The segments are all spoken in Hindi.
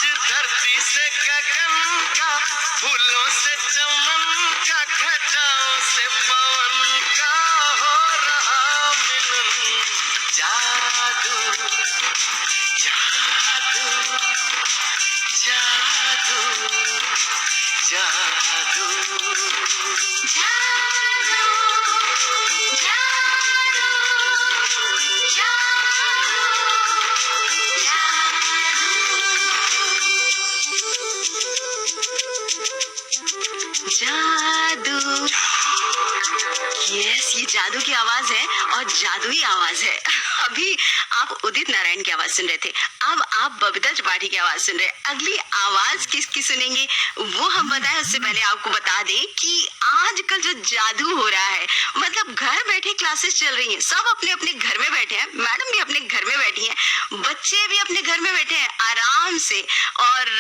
आज धरती से गगन का, फूलों से चमन का, घटाओं से पवन का हो रहा मिलन। जादू जादू जादू जादू जादू। यस, ये जादू की आवाज है और जादुई आवाज है। अभी आप उदित नारायण की आवाज सुन रहे थे, अब आप बबीता त्रिपाठी की आवाज सुन रहे हैं। अगली आवाज किसकी सुनेंगे वो हम बताएं उससे पहले आपको बता दें कि आजकल जो जादू हो रहा है, मतलब घर बैठे क्लासेस चल रही हैं, सब अपने अपने घर में बैठे हैं, मैडम भी अपने घर में बैठी हैं, बच्चे भी अपने घर में बैठे हैं आराम से, और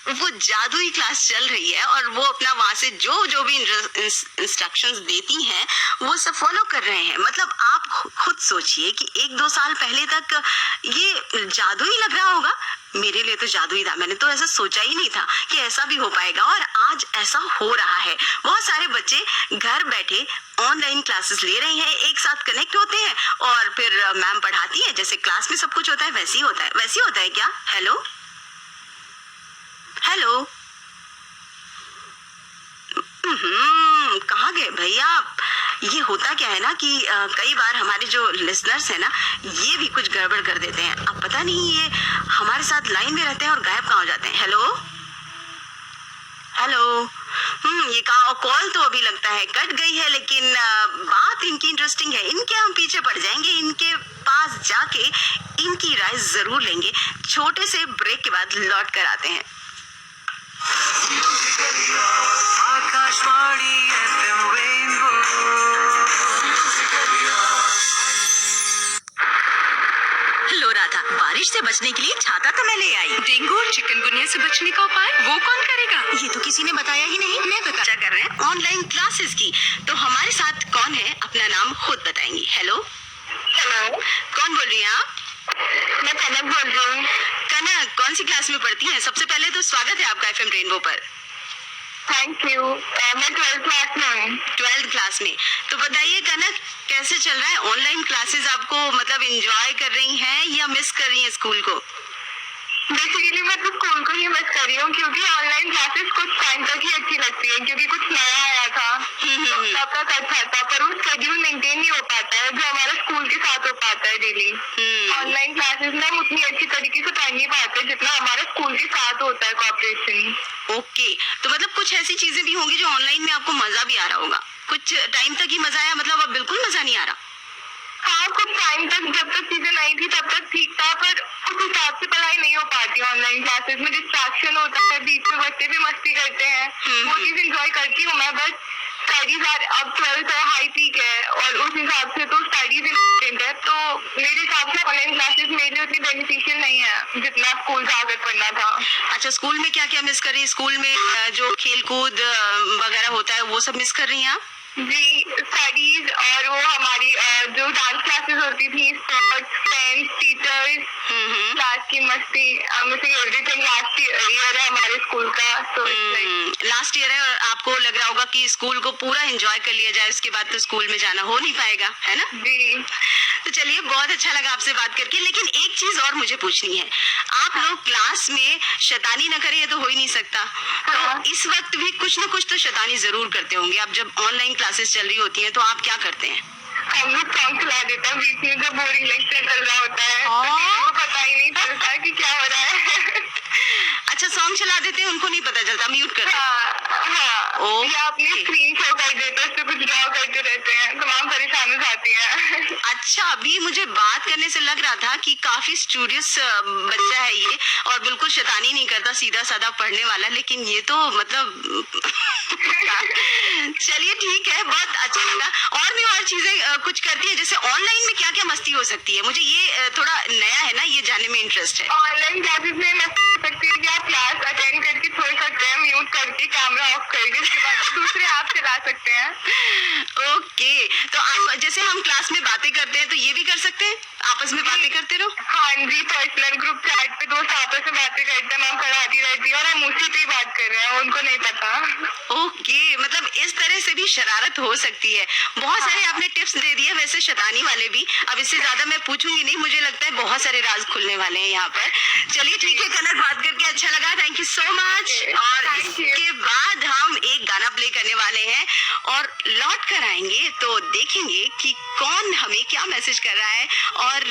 वो जादुई क्लास चल रही है और वो अपना वहां से जो भी इंस्ट्रक्शंस देती हैं वो सब फॉलो कर रहे हैं। मतलब आप खुद सोचिए कि 1-2 साल पहले तक ये जादू ही लग रहा होगा। मेरे लिए तो जादू ही था, मैंने तो ऐसा सोचा ही नहीं था कि ऐसा भी हो पाएगा, और आज ऐसा हो रहा है। बहुत सारे बच्चे घर बैठे ऑनलाइन क्लासेस ले रहे हैं, एक साथ कनेक्ट होते हैं और फिर मैम पढ़ाती है, जैसे क्लास में सब कुछ होता है वैसे ही होता है। वैसे ही होता है क्या? हेलो हेलो, कहाँ गए भैया आप? ये होता क्या है ना कि कई बार हमारे जो लिसनर्स हैं ना, ये भी कुछ गड़बड़ कर देते हैं। अब पता नहीं ये हमारे साथ लाइन में रहते हैं और गायब कहाँ हो जाते हैं। हेलो हेलो, ये कॉल तो अभी लगता है कट गई है, लेकिन बात इनकी इंटरेस्टिंग है। इनके हम पीछे पड़ जाएंगे, इनके पास जाके इनकी राय जरूर लेंगे। छोटे से ब्रेक के बाद लौट कर आते हैं। Akashvani FM rainbow. लो राधा, बारिश से बचने के लिए छाता तो मैं ले आई। डेंगू और चिकनगुनिया से बचने का उपाय वो कौन करेगा? ये तो किसी ने बताया ही नहीं। मैं बता कर रहे हैं ऑनलाइन क्लासेस की। तो हमारे साथ कौन है, अपना नाम खुद बताएंगी। हेलो हेलो, कौन बोल रही हैं आप? मैं कनक बोल रही हूँ। कनक, कौन सी क्लास में पढ़ती हैं? सबसे पहले तो स्वागत है आपका FM रेनबो पर। Thank you. मैं 12th क्लास में हूँ। 12th क्लास में। तो बताइए कनक, कैसे चल रहा है ऑनलाइन क्लासेस? आपको मतलब एंजॉय कर रही हैं या मिस कर रही हैं स्कूल को? बेसिकली मैं तो स्कूल को ही मिस कर रही हूँ, क्योंकि ऑनलाइन क्लासेस कुछ टाइम तक ही अच्छी लगती है, क्योंकि कुछ नया आया था तब तक अच्छा था, पर वो शेड्यूल मेंटेन नहीं हो पाता है जो हमारे स्कूल के साथ हो पाता है डेली। ऑनलाइन क्लासेस में हम उतनी अच्छी तरीके से पढ़ नहीं पाते जितना हमारे स्कूल के साथ होता है कोऑपरेशन। ओके, तो मतलब कुछ ऐसी चीजें भी होंगी जो ऑनलाइन में आपको मजा भी आ रहा होगा। कुछ टाइम तक ही मजा आया, मतलब अब बिल्कुल मजा नहीं आ रहा? हाँ, कुछ टाइम तक जब तक चीजें नहीं थी तब तक ठीक था, पर उस हिसाब से पढ़ाई नहीं हो पाती ऑनलाइन क्लासेस में। डिस्ट्रैक्शन होता है, बीच में बच्चे भी मस्ती करते हैं, वो चीज एंजॉय करती हूँ मैं। बस स्टडीज अब 12th है, हाई पीक है, और उस हिसाब से तो स्टडीज इम्पोर्टेंट है। तो मेरे हिसाब से ऑनलाइन क्लासेस मेरे लिए उतनी बेनिफिशियल नहीं है जितना स्कूल जाकर पढ़ना था। अच्छा, स्कूल में क्या क्या मिस कर रही है? स्कूल में जो खेल कूद वगैरह होता है वो सब मिस कर रही हैं आप? जी, स्टडीज और वो हमारी जो डांस क्लासेस होती थी, स्पोर्ट्स, फ्रेंड्स, टीचर्स, क्लास की मस्ती, एवरीथिंग लास्ट ईयर है हमारे स्कूल का। तो लास्ट ईयर है और आपको लग रहा होगा कि स्कूल को पूरा एंजॉय कर लिया जाए, उसके बाद तो स्कूल में जाना हो नहीं पाएगा, है ना? जी। तो चलिए, बहुत अच्छा लगा आपसे बात करके, लेकिन एक चीज और मुझे पूछनी है। आप लोग क्लास में शैतानी न करें, ये तो हो ही नहीं सकता। तो इस वक्त भी कुछ न कुछ तो शैतानी जरूर करते होंगे। आप जब ऑनलाइन क्लासेस चल रही होती हैं तो आप क्या करते हैं? हम लोग सॉन्ग चला देते हैं बीच में, जब बोरिंग लेक्चर चल रहा होता है तो पता ही नहीं चलता है कि क्या हो रहा है। अच्छा, सॉन्ग चला देते हैं, उनको नहीं पता चलता, म्यूट कर देते हैं। हाँ, या अपनी स्क्रीन शो कर देते हैं, उससे कुछ ड्रॉ करते रहते हैं, तमाम परेशानी हो जाती है। अच्छा, अभी मुझे बात करने से लग रहा था कि काफी स्टूडियस बच्चा है ये, और बिल्कुल शैतानी नहीं करता, सीधा साधा पढ़ने वाला, लेकिन ये तो मतलब चलिए ठीक है, बहुत अच्छा लगा। और भी और चीजें कुछ करती है, जैसे ऑनलाइन में क्या क्या मस्ती हो सकती है? मुझे ये थोड़ा नया है ना, ये जानने में इंटरेस्ट है। ऑनलाइन क्लासेस में मस्ती हो सकती है कि आप क्लास अटेंड करके छोड़ सकते हैं, म्यूट करके, कैमरा ऑफ करके, उसके बाद दूसरे ऐप चला सकते हैं। ओके, तो आप जैसे हम क्लास में बातें करते हैं तो ये भी कर सकते हैं, आपस में बातें करते रहो। हाँ जी, पर्सनल ग्रुप चैट पे दोस्त आपस में बातें करते हैं, मैम पढ़ाती रहती है और हम उसी पे ही बात कर रहे हैं, उनको नहीं पता। ओके, मतलब इस तरह से भी शरारत हो सकती है। बहुत सारे आपने टिप्स दे दिए, वैसे शैतानी वाले भी। अब इससे ज्यादा मैं पूछूंगी नहीं, मुझे लगता है बहुत सारे राज खुलने वाले हैं यहाँ पर। चलिए ठीक है कनक, बात करके अच्छा लगा, थैंक यू सो मच। और Thank you. इसके बाद हम एक गाना प्ले करने वाले हैं और लौट कर आएंगे तो देखेंगे कि कौन हमें क्या मैसेज कर रहा है और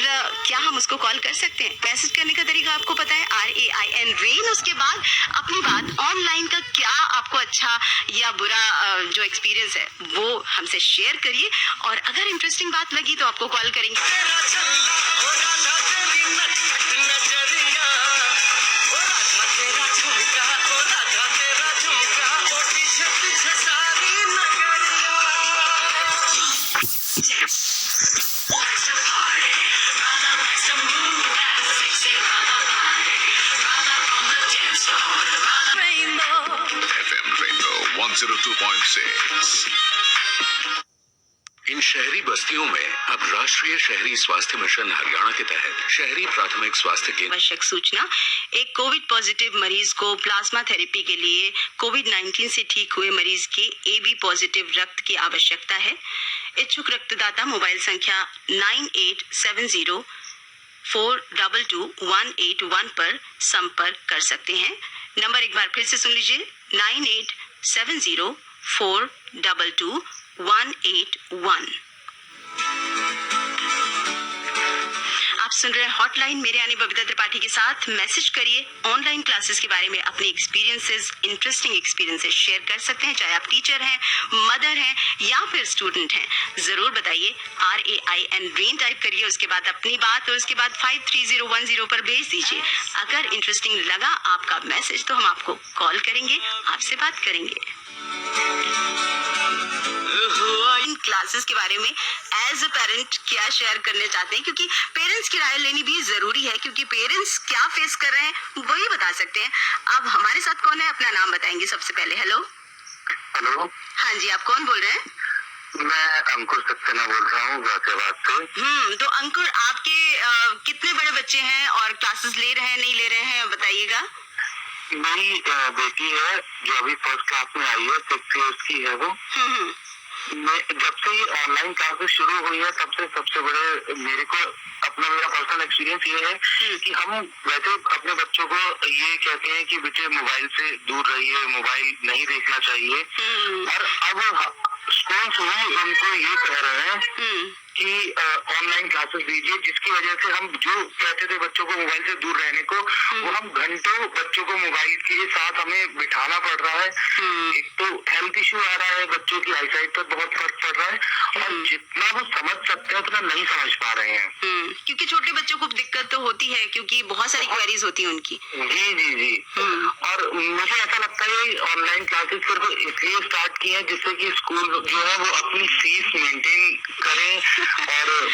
क्या हम उसको कॉल कर सकते हैं। मैसेज करने का तरीका आपको पता है, RAIN रेन। उसके बाद अपनी बात ऑनलाइन का क्या आपको अच्छा या बुरा जो एक्सपीरियंस है वो हमसे शेयर करिए, और अगर इंटरेस्टिंग बात लगी तो आपको कॉल करेंगे। FM Rainbow 102.6। इन शहरी बस्तियों में अब राष्ट्रीय शहरी स्वास्थ्य मिशन हरियाणा के तहत शहरी प्राथमिक स्वास्थ्य केंद्र। आवश्यक सूचना, एक कोविड पॉजिटिव मरीज को प्लाज्मा थेरेपी के लिए कोविड-19 से ठीक हुए मरीज के AB पॉजिटिव रक्त की आवश्यकता है। इच्छुक रक्तदाता मोबाइल संख्या 9870422181 पर संपर्क कर सकते हैं। नंबर एक बार फिर से सुन लीजिए, 9870422181। आप सुन रहे हैं हॉटलाइन, मेरे यानी बबीता त्रिपाठी के साथ। मैसेज करिए, ऑनलाइन क्लासेस के बारे में अपने एक्सपीरियंसेस, इंटरेस्टिंग एक्सपीरियंसेस शेयर कर सकते हैं, चाहे आप टीचर हैं, मदर हैं या फिर स्टूडेंट हैं। जरूर बताइए, RAIN रेन टाइप करिए, उसके बाद अपनी बात और उसके बाद 53010 पर भेज दीजिए। अगर इंटरेस्टिंग लगा आपका मैसेज तो हम आपको कॉल करेंगे, आपसे बात करेंगे। इन क्लासेस के बारे में एज अ पेरेंट क्या शेयर करना चाहते हैं, क्योंकि पेरेंट्स की राय लेनी भी जरूरी है, क्योंकि पेरेंट्स क्या फेस कर रहे हैं वही बता सकते हैं। अब हमारे साथ कौन है, अपना नाम बताएंगे सबसे पहले। हेलो। हेलो, हाँ जी, आप कौन बोल रहे हैं? मैं अंकुर सक्सेना बोल रहा हूँ गाजियाबाद से। तो अंकुर, आपके कितने बड़े बच्चे हैं और क्लासेस ले रहे हैं नहीं ले रहे हैं, बताइएगा। मेरी बेटी है जो अभी फर्स्ट क्लास में आई है, 6 इयर्स की है वो। मैं जब से ये ऑनलाइन क्लासेस शुरू हुई है तब से सबसे बड़े मेरा पर्सनल एक्सपीरियंस ये है कि हम वैसे अपने बच्चों को ये कहते हैं कि बेटे मोबाइल से दूर रहिए, मोबाइल नहीं देखना चाहिए, और अब स्कूल भी उनको ये कह रहे हैं कि ऑनलाइन क्लासेस दीजिए, जिसकी वजह से हम जो कहते थे बच्चों को मोबाइल से दूर रहने को, वो हम घंटों बच्चों को मोबाइल के साथ हमें बिठाना पड़ रहा है। एक तो हेल्थ इश्यू आ रहा है, बच्चों की आईसाइट पर बहुत फर्क पड़ रहा है, और जितना वो समझ सकते हैं उतना नहीं समझ पा रहे हैं। क्योंकि छोटे बच्चों को दिक्कत तो होती है, क्योंकि बहुत सारी क्वेरीज होती हैं उनकी। जी जी जी। और मुझे ऐसा लगता है ऑनलाइन क्लासेस सिर्फ इसलिए स्टार्ट की है जिससे कि स्कूल जो है वो अपनी फीस मेंटेन करें। और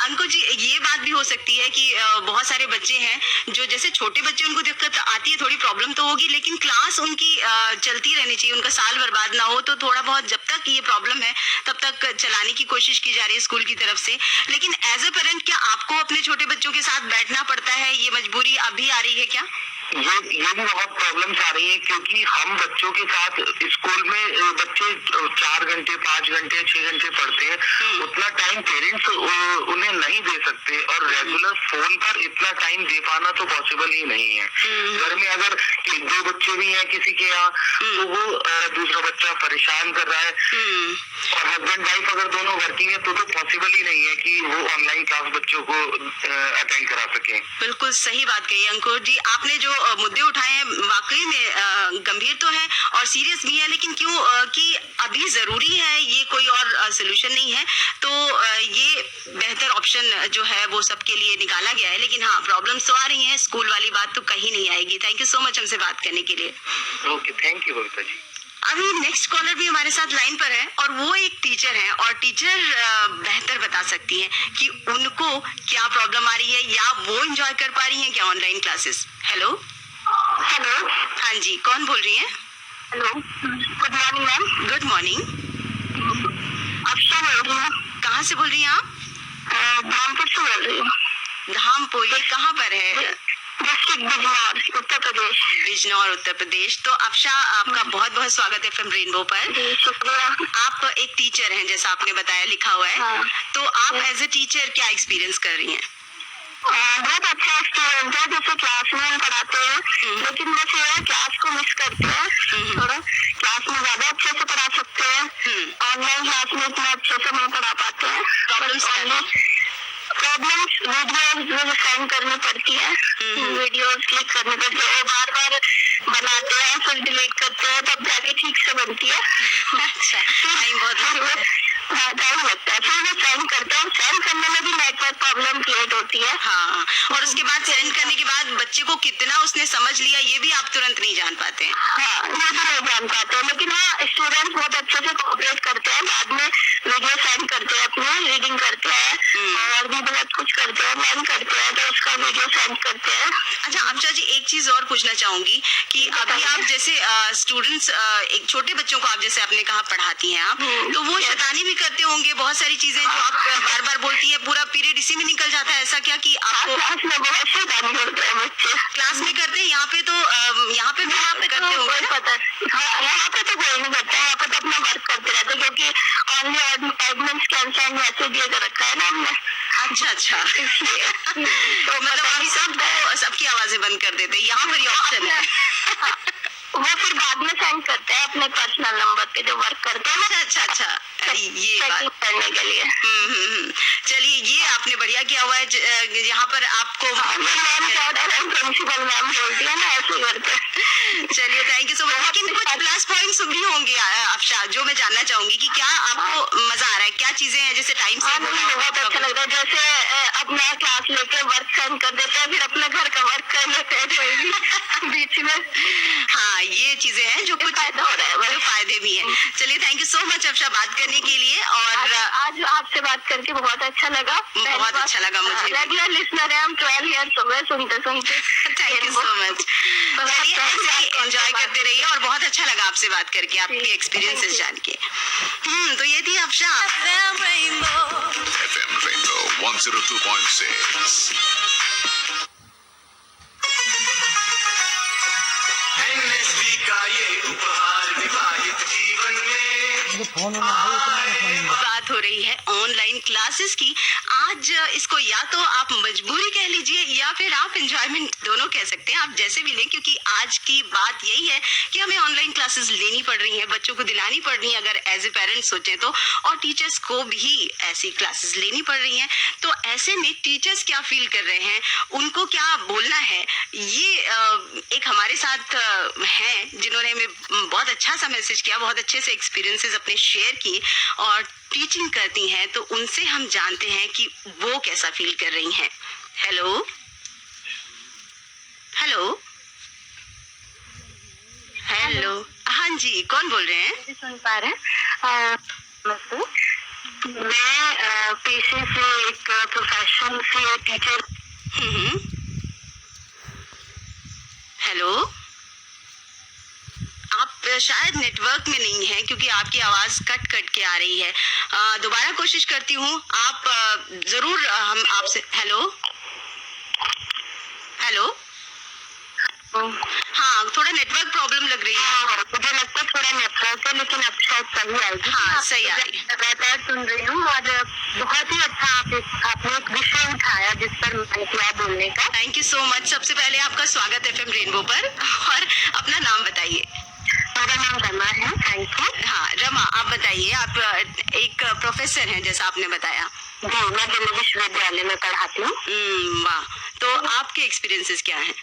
अंकुर जी, ये बात भी हो सकती है कि बहुत सारे बच्चे हैं जो, जैसे छोटे बच्चे, उनको दिक्कत आती है, थोड़ी प्रॉब्लम तो होगी, लेकिन क्लास उनकी चलती रहनी चाहिए, उनका साल बर्बाद ना हो। तो थोड़ा बहुत जब तक ये प्रॉब्लम है तब तक चलाने की कोशिश की जा रही है स्कूल की तरफ से। लेकिन एज अ पेरेंट क्या आपको अपने छोटे बच्चों के साथ बैठना पड़ता है, ये मजबूरी अभी आ रही है क्या? ये भी बहुत प्रॉब्लम्स आ रही है, क्योंकि हम बच्चों के साथ स्कूल में बच्चे 4 घंटे 5 घंटे 6 घंटे पढ़ते हैं, उतना टाइम पेरेंट्स उन्हें नहीं दे सकते, और रेगुलर फोन पर इतना टाइम दे पाना तो पॉसिबल ही नहीं है। घर में अगर 2 बच्चे भी हैं किसी के यहाँ, तो वो दूसरा बच्चा परेशान कर रहा है, और हस्बैंड वाइफ अगर दोनों वर्किंग है तो पॉसिबल ही नहीं है कि वो ऑनलाइन क्लास बच्चों को अटेंड करा सके। बिल्कुल सही बात कही अंकुर जी, आपने जो मुद्दे उठाए हैं वाकई में गंभीर तो है और सीरियस भी है, लेकिन क्यों कि अभी जरूरी है, ये कोई और सोल्यूशन नहीं है। तो ये बेहतर ऑप्शन जो है वो सबके लिए निकाला गया है, लेकिन हाँ, प्रॉब्लम्स तो आ रही हैं, स्कूल वाली बात तो कहीं नहीं आएगी। थैंक यू सो मच हमसे बात करने के लिए। Okay, thank you Babita ji. अभी नेक्स्ट कॉलर भी हमारे साथ लाइन पर है, और वो एक टीचर है, और टीचर बेहतर बता सकती हैं कि उनको क्या प्रॉब्लम आ रही है, या वो एंजॉय कर पा रही हैं क्या ऑनलाइन क्लासेस। हेलो। हेलो। हाँ जी, कौन बोल रही हैं? Hello, good morning ma'am. Good morning. Aksha बोल रही हूँ। कहाँ से बोल रही हैं आप? धामपुर से बोल रही हूँ। धामपुर, ये कहाँ पर है? डिस्ट्रिक्ट बिजनौर, उत्तर प्रदेश। बिजनौर, उत्तर प्रदेश। तो अफशा, आपका बहुत बहुत स्वागत है FM रेनबो पर। जी शुक्रिया। आप एक टीचर हैं, जैसा आपने बताया, लिखा हुआ है। हाँ। तो आप एज ए टीचर क्या एक्सपीरियंस कर रही हैं? बहुत अच्छा एक्सपीरियंस है, जैसे क्लास में हम पढ़ाते हैं, लेकिन बस ये है क्लास को मिस करते हैं थोड़ा। क्लास में ज्यादा अच्छे से पढ़ा सकते हैं, ऑनलाइन क्लास में इतना अच्छे से नहीं पढ़ा पाते हैं। प्रॉब्लम्स वीडियोस सेंड करनी पड़ती है, वीडियोस क्लिक करने पड़ती है, वो बार बार बनाते हैं फिर डिलीट करते हैं, तब जाके ठीक से बनती है। अच्छा, टाइम बहुत लगता है। टाइम लगता है, फिर वो सेंड करते हैं, सेंड करने में भी नेटवर्क प्रॉब्लम क्रिएट होती है। हाँ, और उसके बाद सेंड करने के बाद बच्चे को कितना उसने समझ लिया ये भी आप तुरंत नहीं जान पाते हैं। हाँ, ये भी नहीं जान पाते हैं, लेकिन हाँ स्टूडेंट्स बहुत अच्छे से कोऑपरेट करते हैं, बाद में वीडियो सेंड करते हैं, अपने रीडिंग करते हैं और भी बहुत कुछ करते हैं, लर्न करते हैं, तो उसका वीडियो सेंड करते हैं। अच्छा अफशा जी, एक चीज और पूछना चाहूंगी कि अभी आप जैसे स्टूडेंट्स, एक छोटे बच्चों को आप जैसे आपने कहा पढ़ाती हैं आप, तो वो शैतानी भी करते होंगे, बहुत सारी चीजें जो आप बार बार बोलती है, पूरा पीरियड इसी में निकल जाता है, ऐसा क्या कि आपको क्लास में बहुत शैतानी करते हैं बच्चे। क्लास में करते हैं? यहाँ पे तो यहाँ पे भी आप करते होंगे ना? पता है, हाँ यहाँ पे तो कोई नहीं करता है, यहाँ पे तो अपना वर्क करते रहते हैं, क्योंकि ऑनली एडमिन कैंसर मैसेज ये कर रखा है ना हमने। अच्छा अच्छा, इसलिए तो मतलब आप सबको सबकी आवाजें बंद कर देते हैं, यहाँ पर ये ऑप्शन है। वो फिर बाद में सेंड करते हैं अपने पर्सनल नंबर पे जो वर्क करते हैं ना, अच्छा अच्छा अच्छा, ये बात करने के लिए। चलिए, ये आपने बढ़िया किया हुआ है, यहाँ पर आपको प्रिंसिपल मैम बोलती है ना, ऐसे करते हैं। चलिए, थैंक यू सो मच। लेकिन कुछ प्लस पॉइंट्स भी होंगे अफशा, जो मैं जानना चाहूंगी कि क्या आपको मजा आ रहा है, क्या चीजें हैं जैसे टाइम से बहुत अच्छा लगता है, जैसे अपना क्लास लेके वर्क सेंड कर देते हैं, फिर अपने घर का वर्क कर लेते हैं कोई भी बीच में। हाँ, ये चीजें हैं जो कुछ फायदा हो रहा है, जो फायदे भी हैं। चलिए, thank you so much Afsha बात करने के लिए, और आज आपसे बात करके बहुत अच्छा लगा। बहुत अच्छा लगा मुझे। रेगुलर लिसनर है हम, 12 ईयर्स हो गए सुनते सुनते। Thank you so much. चलिए, ऐसे ही एंजॉय करते रहिए, और बहुत अच्छा लगा आपसे बात करके, आपके एक्सपीरियंसेस जान के। तो ये थी अफशा। FM Rainbow 102.6। एनएसडी का ये उपहार विवाहित जीवन में बात हो रही है ऑनलाइन क्लासेस की। आज इसको या तो आप मजबूरी कह लीजिए या फिर आप एंजॉयमेंट, दोनों कह सकते हैं, आप जैसे भी लें, क्योंकि आज की बात यही है कि हमें ऑनलाइन क्लासेस लेनी पड़ रही हैं, बच्चों को दिलानी पड़ रही है अगर एज ए पेरेंट्स सोचें तो, और टीचर्स को भी ऐसी क्लासेस लेनी पड़ रही हैं। तो ऐसे में टीचर्स क्या फील कर रहे हैं, उनको क्या बोलना है, ये एक हमारे साथ हैं जिन्होंने हमें बहुत अच्छा सा मैसेज किया, बहुत अच्छे से एक्सपीरियंसेस अपने शेयर किए, और टीचिंग करती हैं, तो उनसे हम जानते हैं कि वो कैसा फील कर रही हैं। हेलो हेलो हेलो, हाँ जी, कौन बोल रहे हैं? सुन पा रहे हैं? मैं पेशे से एक प्रोफेशन से टीचर। हेलो, आप शायद नेटवर्क में नहीं हैं, क्योंकि आपकी आवाज कट कट के आ रही है। दोबारा कोशिश करती हूँ, आप जरूर हम आपसे। हेलो हेलो, हाँ, थोड़ा नेटवर्क प्रॉब्लम लग रही है। मुझे लगता है थोड़ा नेटवर्क है, लेकिन अब शायद सही आएगी। हाँ, सही आ रही है। लगातार सुन रही हूँ, और बहुत ही अच्छा आपने एक विषय उठाया जिस पर मैंने किया बोलने का। Thank you so much. सबसे पहले आपका स्वागत है FM रेनबो पर, और अपना नाम बताइए। मेरा नाम रमा है। Thank you. हाँ रमा, आप बताइए, आप एक प्रोफेसर हैं जैसा आपने बताया। जी, मैं दिल्ली विश्वविद्यालय में पढ़ाती हूँ। वाह, तो आपके एक्सपीरियंसेस क्या हैं?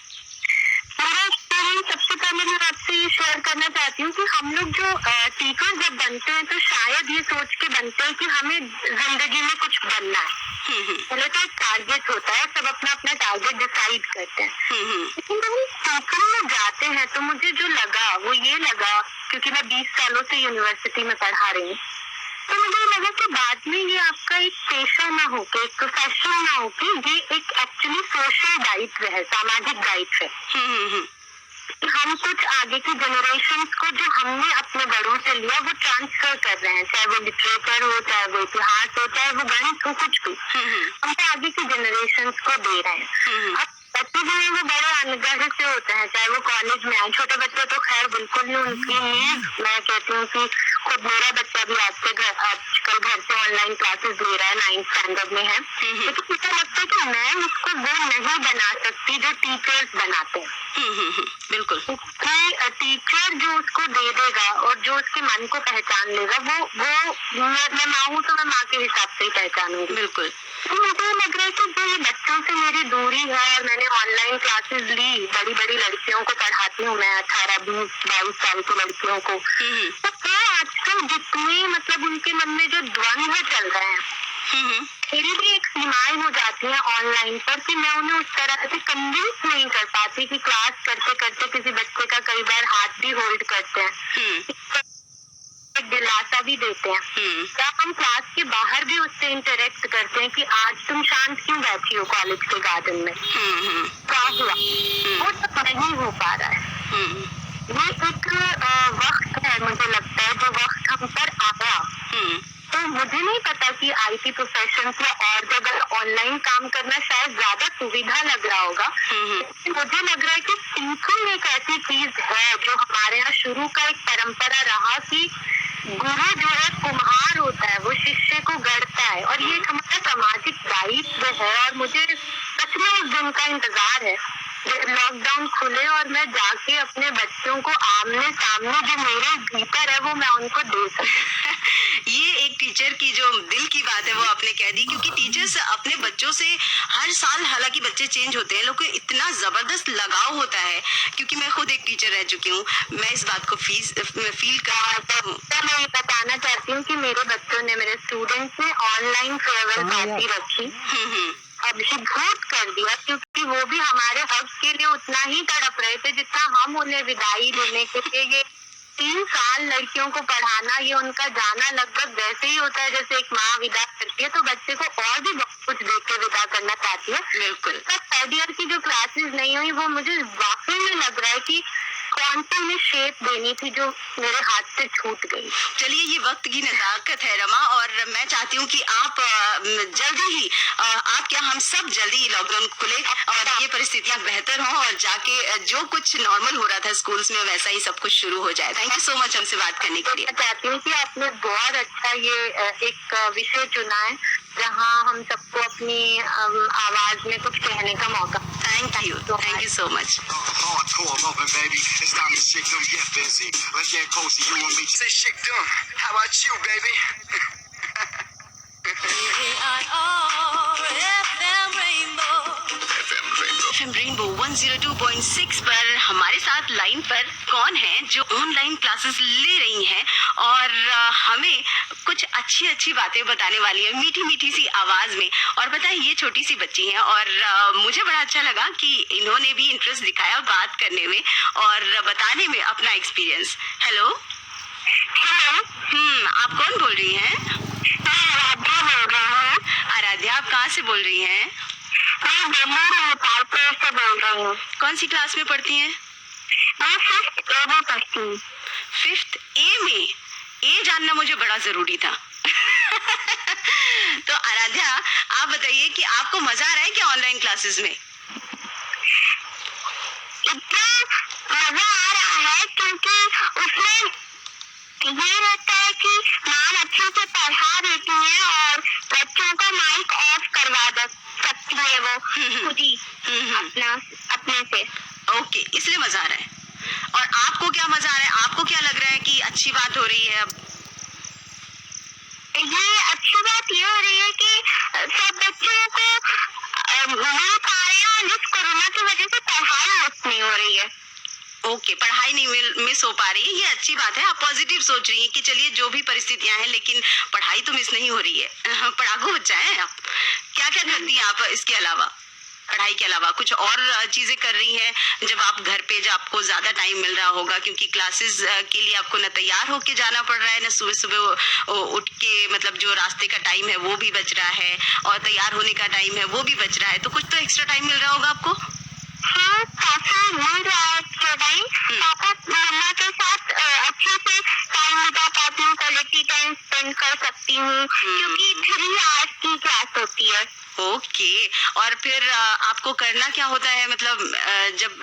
मेरा एक्सपीरियंस सबसे पहले मैं आपसे ये शेयर करना चाहती हूँ कि हम लोग जो टीचर जब बनते हैं तो शायद ये सोच के बनते हैं कि हमें जिंदगी में कुछ बनना है। पहले तो एक टारगेट होता है, सब अपना अपना टारगेट डिसाइड करते हैं। लेकिन जब हम टीचिंग में जाते हैं तो मुझे जो लगा वो ये लगा, क्योंकि मैं 20 सालों से यूनिवर्सिटी में पढ़ा रही हूँ, तो मुझे लगा कि बाद में ये आपका एक पेशा ना होके, एक प्रोफेशन ना होके, ये एक एक्चुअली सोशल दायित्व है, सामाजिक दायित्व है। हम कुछ आगे की जनरेशंस को जो हमने अपने बड़ों से लिया वो ट्रांसफर कर रहे हैं, चाहे वो लिटरेचर हो, चाहे वो इतिहास हो, चाहे वो गणित हो, कुछ भी हम तो आगे की जनरेशंस को दे रहे हैं। अब बच्चे जो है वो बड़े अनगढ़ से होते हैं, चाहे वो कॉलेज में आए। छोटे बच्चे तो खैर बिल्कुल नहीं, उनकी नीड मैं कहती हूँ कि खुद मेरा बच्चा भी आजकल घर से ऑनलाइन क्लासेस ले रहा है, 9th स्टैंडर्ड में है। लेकिन मुझे लगता है कि मैं उसको वो नहीं बना सकती जो टीचर्स बनाते हैं। बिल्कुल। कि टीचर जो उसको दे देगा और जो उसके मन को पहचान लेगा, वो मैं माँ हूँ तो मैं माँ के हिसाब से ही पहचानूंगी। बिल्कुल। तो मुझे लग रहा है कि जो ये बच्चों से मेरी दूरी है, और मैंने ऑनलाइन क्लासेस ली, बड़ी बड़ी लड़कियों को पढ़ाती हूँ मैं, 18-20-22 साल की लड़कियों को। तो वो आजकल जितने मतलब उनके मन में जो द्वंद्व चल रहे हैं, मेरी भी एक सीमाएं हो जाती हैं ऑनलाइन पर कि मैं उन्हें उस तरह से कन्विंस नहीं कर पाती कि क्लास करते करते किसी बच्चे का कई बार हाथ भी होल्ड करते हैं, एक दिलासा भी देते हैं, या हम क्लास के बाहर भी उससे इंटरेक्ट करते हैं कि आज तुम शांत क्यों बैठी हो कॉलेज के गार्डन में, क्या हुआ। वो सब नहीं हो पा रहा है। ये एक वक्त है, मुझे लगता है, जो वक्त हम पर आया। तो मुझे नहीं पता कि IT प्रोफेशन या और जगह ऑनलाइन काम करना शायद ज्यादा सुविधा लग रहा होगा। मुझे लग रहा है कि टीचिंग एक ऐसी चीज है जो हमारे यहाँ शुरू का एक परंपरा रहा कि गुरु जो है कुम्हार होता है, वो शिष्य को गढ़ता है, और ये एक हमारा सामाजिक दायित्व है। और मुझे सच में उस दिन का इंतजार है जब लॉकडाउन खुले और मैं जाके अपने बच्चों को आमने सामने जो मेरे भीतर है वो मैं उनको दे सकूं। ये एक टीचर की जो दिल की बात है वो आपने कह दी, क्योंकि टीचर्स अपने बच्चों से हर साल, हालांकि बच्चे चेंज होते हैं, लोगों को इतना जबरदस्त लगाव होता है, क्योंकि मैं खुद एक टीचर रह चुकी हूँ, मैं इस बात को फील करता हूँ। मैं ये बताना चाहती हूँ कि मेरे बच्चों ने, मेरे स्टूडेंट्स ने ऑनलाइन फेयरवेल पार्टी रखी, अभिभूत कर दिया, क्योंकि वो भी हमारे हक के लिए उतना ही तड़प रहे थे जितना हम उन्हें विदाई देने के लिए। ये 3 साल लड़कियों को पढ़ाना, ये उनका जाना लगभग वैसे ही होता है जैसे एक माँ विदा करती है, तो बच्चे को और भी बहुत कुछ देख के विदा करना चाहती है। बिल्कुल। थर्ड ईयर की जो क्लासेस नहीं हुई, वो मुझे वाकई में लग रहा है कि क्वांटम में शेप देनी थी जो मेरे हाथ से छूट गई। चलिए, ये वक्त की नजाकत है रमा, और मैं चाहती हूँ कि आप जल्दी ही, आप क्या, हम सब जल्दी लॉकडाउन खुले और ये परिस्थितियाँ बेहतर हों, और जाके जो कुछ नॉर्मल हो रहा था स्कूल्स में वैसा ही सब कुछ शुरू हो जाए। थैंक यू सो मच हमसे बात करने के लिए। मैं चाहती हूँ कि आपने बहुत अच्छा ये एक विषय चुना है जहाँ हम सबको अपनी आवाज में कुछ कहने का मौका। Thank you so much. Hardcore loving, baby. It's time to shake them, get busy. Let's get close to you and me. Say shake them. How about you, baby? FM rainbow 102.6 पर हमारे साथ लाइन पर कौन है जो ऑनलाइन क्लासेस ले रही हैं और हमें कुछ अच्छी अच्छी बातें बताने वाली है, मीठी मीठी सी आवाज में। और बताएं, ये छोटी सी बच्ची हैं और मुझे बड़ा अच्छा लगा कि इन्होंने भी इंटरेस्ट दिखाया बात करने में और बताने में अपना एक्सपीरियंस। हेलो। आप कौन बोल रही हैं? आराध्या बोल रही हूँ। आराध्या, आप कहाँ से बोल रही हैं? मैं दिल्ली नेपालपुर से बोल रही हूँ। कौन सी क्लास में पढ़ती हैं? मैं 5th A में पढ़ती हूँ। 5th A में? ए जानना मुझे बड़ा जरूरी था। तो आराध्या, आप बताइए कि आपको मजा आ रहा है क्या ऑनलाइन क्लासेस में? इतना मजा आ रहा है क्योंकि उसमें ये रहता है कि मैम अच्छे से पढ़ा देती है और बच्चों का माइक ऑफ करवा सकती है वो खुद ही अपने से। ओके, इसलिए मजा आ रहा है। और आपको क्या मजा आ रहा है? आपको क्या लग रहा है कि अच्छी बात हो रही है अब? ये अच्छी बात ये हो रही है कि सब बच्चों को मिल पा रहे हैं और इस कोरोना की वजह से पढ़ाई मिस नहीं हो रही है। ओके, पढ़ाई नहीं मिस हो पा रही है, ये अच्छी बात है। आप पॉजिटिव सोच रही हैं कि चलिए जो भी परिस्थितियां हैं लेकिन पढ़ाई तो मिस नहीं हो रही है। पढ़ाकू बच्चा है आप। क्या क्या करती हैं आप इसके अलावा, पढ़ाई के अलावा कुछ और चीजें कर रही हैं जब आप घर पे, जब आपको ज्यादा टाइम मिल रहा होगा, क्योंकि क्लासेस के लिए आपको न तैयार होके जाना पड़ रहा है, न सुबह सुबह उठ के, मतलब जो रास्ते का टाइम है वो भी बच रहा है और तैयार होने का टाइम है वो भी बच रहा है, तो कुछ तो एक्स्ट्रा टाइम मिल रहा होगा आपको? हाँ, काफी मिल रहा है एक्स्ट्रा टाइम। पापा मम्मा के साथ अच्छे से टाइम बिता पाती हूँ, क्वालिटी टाइम स्पेंड कर सकती हूँ क्योंकि 3 hours की क्लास होती है। ओके, और फिर आपको करना क्या क्या होता है, मतलब जब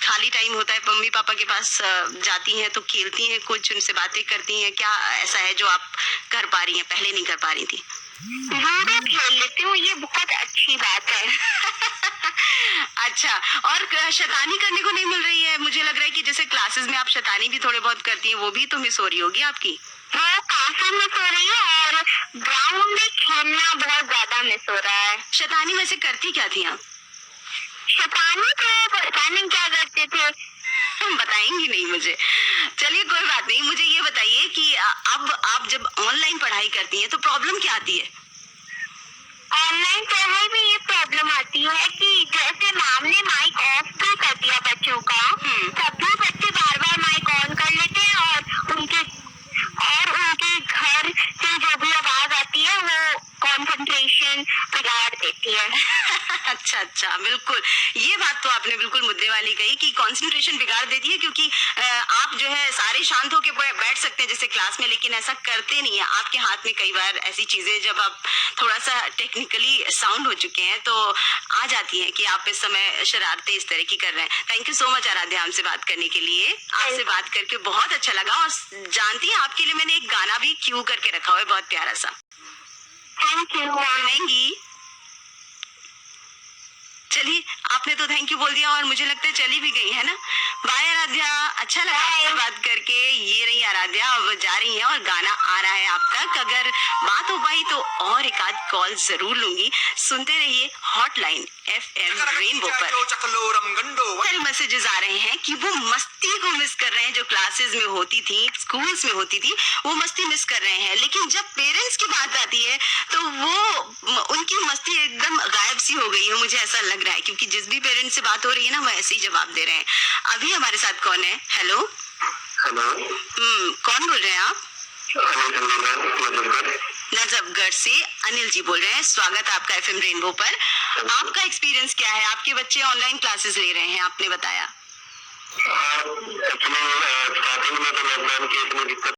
खाली टाइम होता है मम्मी पापा के पास जाती हैं तो खेलती हैं, कुछ उनसे बातें करती हैं, क्या ऐसा है जो आप कर पा रही हैं पहले नहीं कर पा रही थी? लूडो खेल लेती हूँ, ये बहुत अच्छी बात है। अच्छा, और शैतानी करने को नहीं मिल रही है? मुझे लग रहा है कि जैसे क्लासेस में आप शैतानी भी थोड़े बहुत करती हैं, वो भी तो मिस हो रही होगी आपकी। हाँ, काफी मिस हो रही है और ग्राउंड में खेलना बहुत ज्यादा मिस हो रहा है। शैतानी वैसे करती क्या थी आप? शैतानी तो पता नहीं क्या करते थे। बताएंगी नहीं मुझे? चलिए कोई बात नहीं, मुझे ये बताइए कि अब आप जब ऑनलाइन पढ़ाई करती हैं तो प्रॉब्लम क्या आती है? ऑनलाइन पढ़ाई में ये प्रॉब्लम आती है कि जैसे मैम ने माइक ऑफ भी कर दिया बच्चों का, तब भी बच्चे बार बार माइक ऑन कर लेते हैं और उनके घर से जो भी आवाज आती है वो कंसंट्रेशन बिगाड़ देती है। अच्छा अच्छा, बिल्कुल, ये बात तो आपने बिल्कुल मुद्दे वाली कही कि कंसंट्रेशन बिगाड़ देती है, क्योंकि आप जो है सारे शांत होकर बैठ सकते हैं जैसे क्लास में, लेकिन ऐसा करते नहीं है। आपके हाथ में कई बार ऐसी चीजें, जब आप थोड़ा सा टेक्निकली साउंड हो चुके हैं तो आ जाती हैं कि आप इस समय शरारतें इस तरह की कर रहे हैं। Thank you so much Aaradhya हमसे बात करने के लिए, आपसे बात करके बहुत अच्छा लगा। और जानती हैं आपके लिए मैंने एक गाना भी क्यू करके रखा हुआ है, बहुत प्यारा सा। Thank you. सुनेंगी? चलिए, आपने तो थैंक यू बोल दिया और मुझे लगता है चली भी गई है ना। बाय आराध्या, अच्छा लगा आपसे बात करके। ये रही आराध्या, अब जा रही हैं और गाना आ रहा है आप तक। अगर बात हो पाई तो और एक आध कॉल जरूर लूंगी। सुनते रहिए हॉटलाइन FM रेनबो पर। सारे मैसेजेस आ रहे हैं कि वो मस्ती को मिस कर रहे हैं जो क्लासेस में होती थी, स्कूल्स में होती थी, वो मस्ती मिस कर रहे हैं। लेकिन जब पेरेंट्स की बात आती है तो वो उनकी मस्ती एकदम गायब सी हो गई है, मुझे ऐसा लग रहा है, क्योंकि जिस भी पेरेंट्स से बात हो रही है ना वो ऐसे ही जवाब दे रहे हैं। अभी हमारे साथ कौन है? हेलो। हेलो। कौन बोल रहे हैं आप? नजफगढ़ से अनिल जी बोल रहे हैं। स्वागत है आपका FM रेनबो पर। आपका एक्सपीरियंस क्या है? आपके बच्चे ऑनलाइन क्लासेस ले रहे हैं, आपने बताया। स्टार्टिंग में तो लॉकडाउन की इतनी दिक्कत